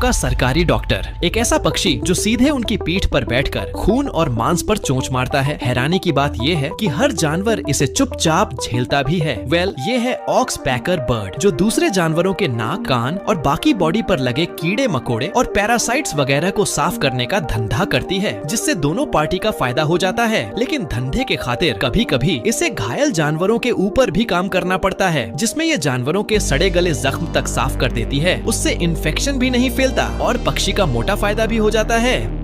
का सरकारी डॉक्टर, एक ऐसा पक्षी जो सीधे उनकी पीठ पर बैठकर खून और मांस पर चोंच मारता है। हैरानी की बात ये है कि हर जानवर इसे चुपचाप झेलता भी है। ये है ऑक्स पैकर बर्ड, जो दूसरे जानवरों के नाक, कान और बाकी बॉडी पर लगे कीड़े मकोड़े और पैरासाइट्स वगैरह को साफ करने का धंधा करती है, जिससे दोनों पार्टी का फायदा हो जाता है। लेकिन धंधे के खातिर कभी कभी इसे घायल जानवरों के ऊपर भी काम करना पड़ता है, जिसमें ये जानवरों के सड़े गले जख्म तक साफ कर देती है। उससे इन्फेक्शन भी नहीं फैलता और पक्षी का मोटा फायदा भी हो जाता है।